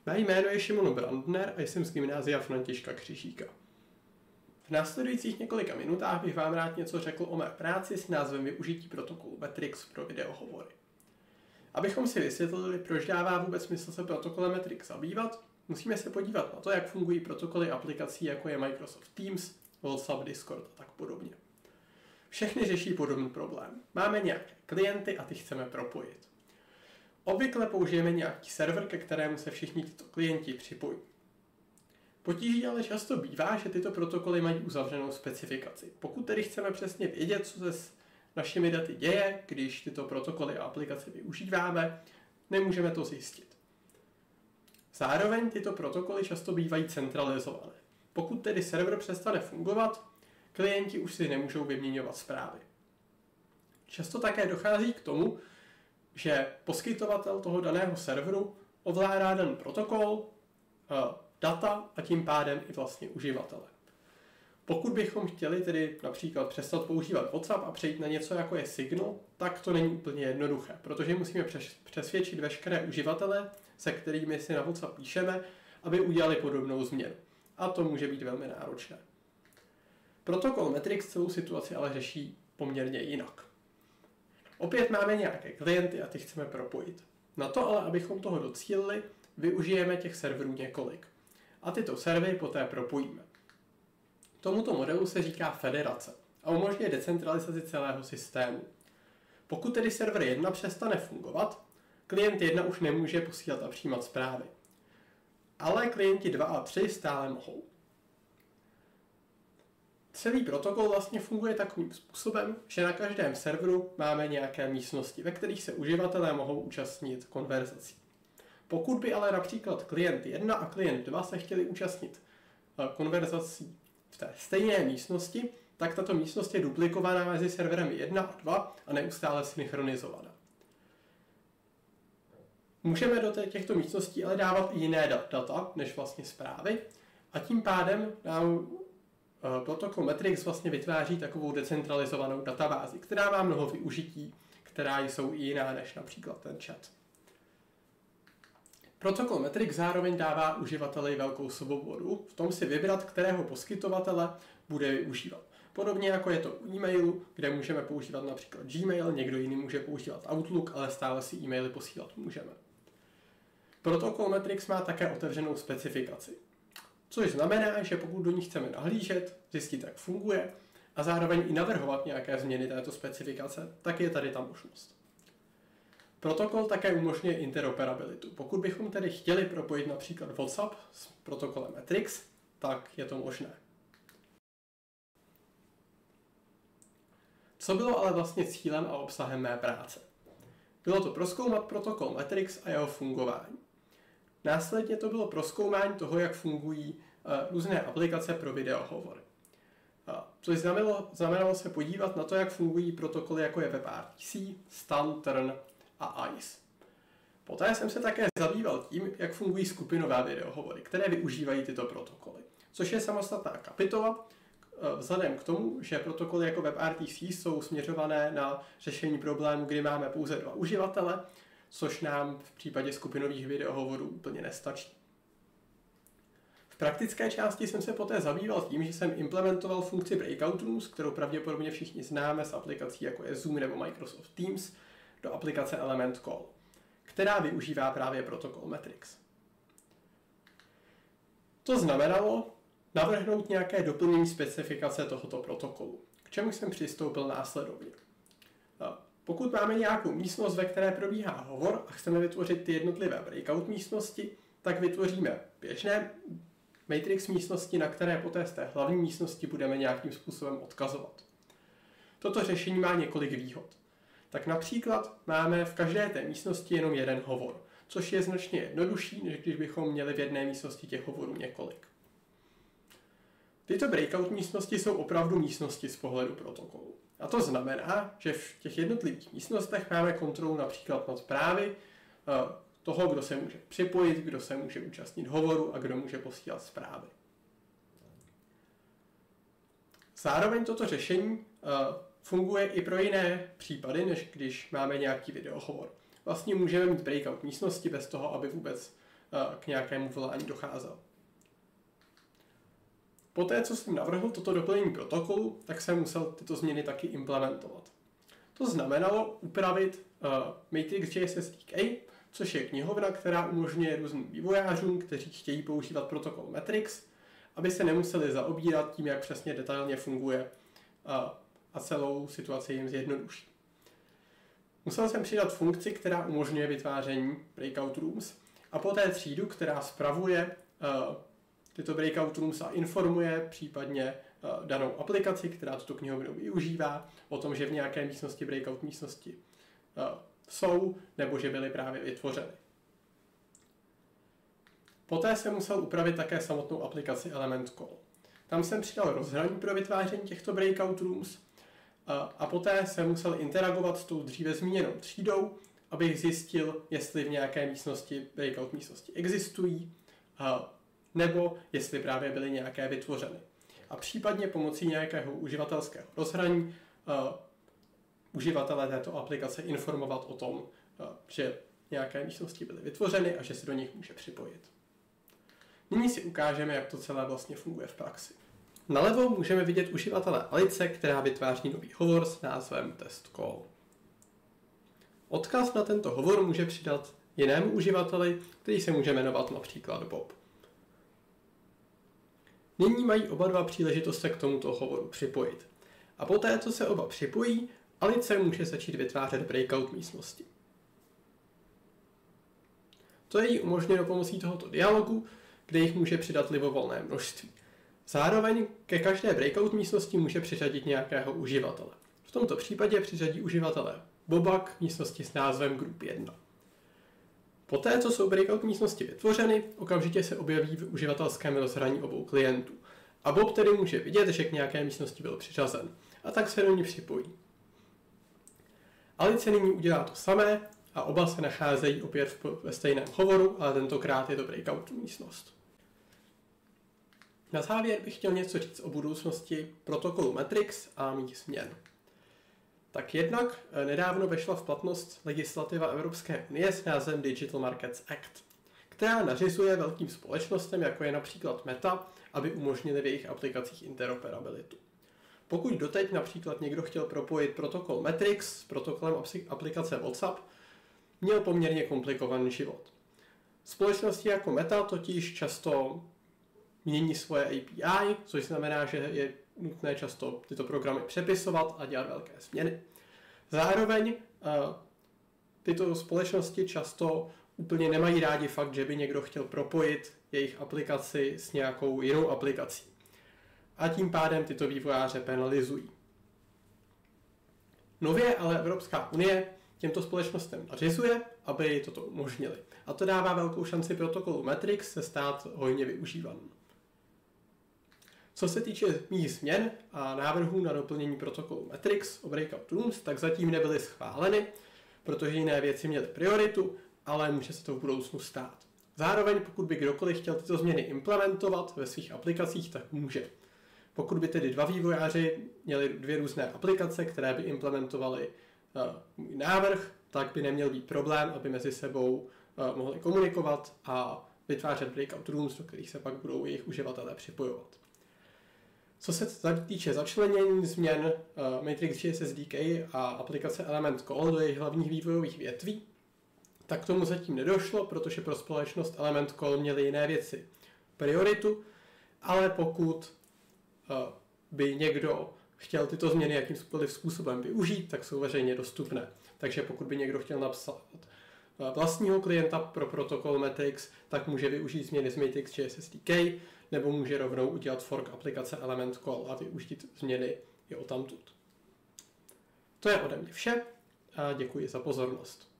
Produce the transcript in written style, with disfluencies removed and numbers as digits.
Mé jméno je Šimon Brandner a jsem z gymnázia Františka Křižíka. V následujících několika minutách bych vám rád něco řekl o mé práci s názvem Využití protokolu Matrix pro videohovory. Abychom si vysvětlili, proč dává vůbec smysl se protokolem Matrix zabývat, musíme se podívat na to, jak fungují protokoly aplikací, jako je Microsoft Teams, WhatsApp, Discord a tak podobně. Všechny řeší podobný problém. Máme nějaké klienty a ty chceme propojit. Obvykle použijeme nějaký server, ke kterému se všichni tyto klienti připojí. Potíží ale často bývá, že tyto protokoly mají uzavřenou specifikaci. Pokud tedy chceme přesně vědět, co se s našimi daty děje, když tyto protokoly a aplikace využíváme, nemůžeme to zjistit. Zároveň tyto protokoly často bývají centralizované. Pokud tedy server přestane fungovat, klienti už si nemůžou vyměňovat zprávy. Často také dochází k tomu, že poskytovatel toho daného serveru ovládá daný protokol, data a tím pádem i vlastně uživatele. Pokud bychom chtěli tedy například přestat používat WhatsApp a přejít na něco jako je Signal, tak to není úplně jednoduché, protože musíme přesvědčit veškeré uživatele, se kterými si na WhatsApp píšeme, aby udělali podobnou změnu. A to může být velmi náročné. Protokol Matrix celou situaci ale řeší poměrně jinak. Opět máme nějaké klienty a ty chceme propojit. Na to ale, abychom toho docílili, využijeme těch serverů několik. A tyto servery poté propojíme. Tomuto modelu se říká federace a umožňuje decentralizaci celého systému. Pokud tedy server 1 přestane fungovat, klient 1 už nemůže posílat a přijímat zprávy. Ale klienti 2 a 3 stále mohou. Celý protokol vlastně funguje takovým způsobem, že na každém serveru máme nějaké místnosti, ve kterých se uživatelé mohou účastnit konverzací. Pokud by ale například klient 1 a klient 2 se chtěli účastnit konverzací v té stejné místnosti, tak tato místnost je duplikovaná mezi serverem 1 a 2 a neustále synchronizovaná. Můžeme do těchto místností ale dávat i jiné data než vlastně zprávy a tím pádem nám protokol Matrix vlastně vytváří takovou decentralizovanou databázi, která má mnoho využití, která jsou i jiná než například ten chat. Protokol Matrix zároveň dává uživateli velkou svobodu v tom si vybrat, kterého poskytovatele bude využívat. Podobně jako je to u e-mailu, kde můžeme používat například Gmail, někdo jiný může používat Outlook, ale stále si e-maily posílat můžeme. Protokol Matrix má také otevřenou specifikaci, což znamená, že pokud do ní chceme nahlížet, zjistit, jak funguje a zároveň i navrhovat nějaké změny této specifikace, tak je tady ta možnost. Protokol také umožňuje interoperabilitu. Pokud bychom tedy chtěli propojit například WhatsApp s protokolem Matrix, tak je to možné. Co bylo ale vlastně cílem a obsahem mé práce? Bylo to prozkoumat protokol Matrix a jeho fungování. Následně to bylo prozkoumání toho, jak fungují různé aplikace pro videohovory. Což znamenalo se podívat na to, jak fungují protokoly jako je WebRTC, Stan, Turn a ICE. Poté jsem se také zabýval tím, jak fungují skupinové videohovory, které využívají tyto protokoly. Což je samostatná kapitola, vzhledem k tomu, že protokoly jako WebRTC jsou směřované na řešení problému, kdy máme pouze 2 uživatele, což nám v případě skupinových videohovorů úplně nestačí. V praktické části jsem se poté zabýval tím, že jsem implementoval funkci Breakout Rooms, kterou pravděpodobně všichni známe z aplikací jako je Zoom nebo Microsoft Teams, do aplikace Element Call, která využívá právě protokol Matrix. To znamenalo navrhnout nějaké doplnění specifikace tohoto protokolu, k čemu jsem přistoupil následovně. Pokud máme nějakou místnost, ve které probíhá hovor a chceme vytvořit ty jednotlivé breakout místnosti, tak vytvoříme běžné Matrix místnosti, na které poté z té hlavní místnosti budeme nějakým způsobem odkazovat. Toto řešení má několik výhod. Tak například máme v každé té místnosti jenom jeden hovor, což je značně jednodušší, než když bychom měli v jedné místnosti těch hovorů několik. Tyto breakout místnosti jsou opravdu místnosti z pohledu protokolu. A to znamená, že v těch jednotlivých místnostech máme kontrolu například nad zprávy toho, kdo se může připojit, kdo se může účastnit hovoru a kdo může posílat zprávy. Zároveň toto řešení funguje i pro jiné případy, než když máme nějaký videohovor. Vlastně můžeme mít breakout místnosti bez toho, aby vůbec k nějakému volání docházelo. Poté, co jsem navrhl toto doplnění protokolu, tak jsem musel tyto změny taky implementovat. To znamenalo upravit Matrix.js SDK, což je knihovna, která umožňuje různým vývojářům, kteří chtějí používat protokol Matrix, aby se nemuseli zaobírat tím, jak přesně detailně funguje a celou situaci jim zjednoduší. Musel jsem přidat funkci, která umožňuje vytváření breakout rooms a poté třídu, která spravuje tyto breakout rooms a informuje případně danou aplikaci, která tuto knihovnu využívá, o tom, že v nějaké místnosti breakout místnosti jsou, nebo že byly právě vytvořeny. Poté jsem musel upravit také samotnou aplikaci Element Call. Tam jsem přidal rozhraní pro vytváření těchto breakout rooms a poté jsem musel interagovat s tou dříve zmíněnou třídou, abych zjistil, jestli v nějaké místnosti breakout místnosti existují, nebo jestli právě byly nějaké vytvořeny. A případně pomocí nějakého uživatelského rozhraní uživatele této aplikace informovat o tom, že nějaké místnosti byly vytvořeny a že se do nich může připojit. Nyní si ukážeme, jak to celé vlastně funguje v praxi. Nalevo můžeme vidět uživatele Alice, která vytváří nový hovor s názvem test call. Odkaz na tento hovor může přidat jinému uživateli, který se může jmenovat například Bob. Nyní mají oba dva příležitost se k tomuto hovoru připojit. A poté, co se oba připojí, Alice může začít vytvářet breakout místnosti. To je jí umožněno pomocí tohoto dialogu, kde jich může přidat libovolné množství. Zároveň ke každé breakout místnosti může přiřadit nějakého uživatele. V tomto případě přiřadí uživatele Boba k místnosti s názvem Group 1. Poté, co jsou breakout místnosti vytvořeny, okamžitě se objeví v uživatelském rozhraní obou klientů. A Bob tedy může vidět, že k nějaké místnosti byl přiřazen. A tak se do ní připojí. Alice nyní udělá to samé a oba se nacházejí opět ve stejném hovoru, ale tentokrát je to breakout místnost. Na závěr bych chtěl něco říct o budoucnosti protokolu Matrix a mých změn. Tak jednak nedávno vešla v platnost legislativa Evropské unie s názvem Digital Markets Act, která nařizuje velkým společnostem, jako je například Meta, aby umožnili v jejich aplikacích interoperabilitu. Pokud doteď například někdo chtěl propojit protokol Matrix s protokolem aplikace WhatsApp, měl poměrně komplikovaný život. Společnosti jako Meta totiž často mění svoje API, což znamená, že je nutné často tyto programy přepisovat a dělat velké změny. Zároveň tyto společnosti často úplně nemají rádi fakt, že by někdo chtěl propojit jejich aplikaci s nějakou jinou aplikací. A tím pádem tyto vývojáře penalizují. Nově ale Evropská unie těmto společnostem nařizuje, aby toto umožnili. A to dává velkou šanci protokolu Matrix se stát hojně využívaným. Co se týče mých změn a návrhů na doplnění protokolu Matrix o breakout rooms, tak zatím nebyly schváleny, protože jiné věci měly prioritu, ale může se to v budoucnu stát. Zároveň, pokud by kdokoliv chtěl tyto změny implementovat ve svých aplikacích, tak může. Pokud by tedy dva vývojáři měli dvě různé aplikace, které by implementovaly můj návrh, tak by neměl být problém, aby mezi sebou mohli komunikovat a vytvářet breakout rooms, do kterých se pak budou jejich uživatelé připojovat. Co se týče začlenění změn Matrix.js SDK a aplikace Element Call do jejich hlavních vývojových větví, tak k tomu zatím nedošlo, protože pro společnost Element Call měly jiné věci prioritu, ale pokud by někdo chtěl tyto změny jakýmkoliv způsobem využít, tak jsou veřejně dostupné. Takže pokud by někdo chtěl napsat vlastního klienta pro protokol Matrix, tak může využít změny z Matrix.js SDK, nebo může rovnou udělat fork aplikace Element Call a využít změny i odtamtud. To je ode mě vše a děkuji za pozornost.